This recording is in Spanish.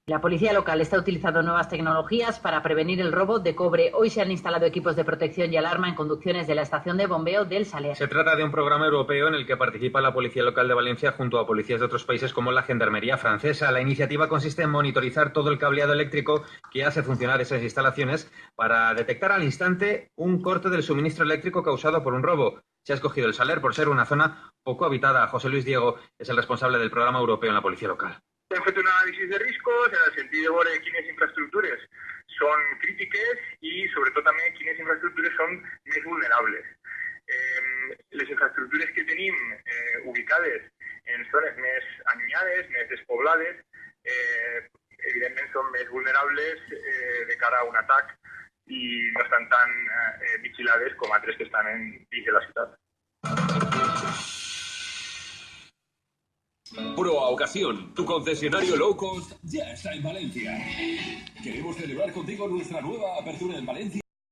La policía local está utilizando nuevas tecnologías para prevenir el robo de cobre. Hoy se han instalado equipos de protección y alarma en conducciones de la estación de bombeo del Saler. Se trata de un programa europeo en el que participa la Policía Local de Valencia junto a policías de otros países como la Gendarmería francesa. La iniciativa consiste en monitorizar todo el cableado eléctrico que hace funcionar esas instalaciones para detectar al instante un corte del suministro eléctrico causado por un robo. Se ha escogido el Saler por ser una zona poco habitada. José Luis Diego es el responsable del programa europeu en la Policía Local. Hem fet un anàlisi de riscos en el sentit de veure quines infraestructures són crítiques i, sobretot, també quines infraestructures són més vulnerables. Les infraestructures que tenim ubicades en zones més allunyades, més despoblades, evidentment són més vulnerables de cara a un atac i no estan tan vigilades com altres que estan dins de la ciutat. Proa Ocasión, tu concesionario low cost, ya está en Valencia. Queremos celebrar contigo nuestra nueva apertura en Valencia.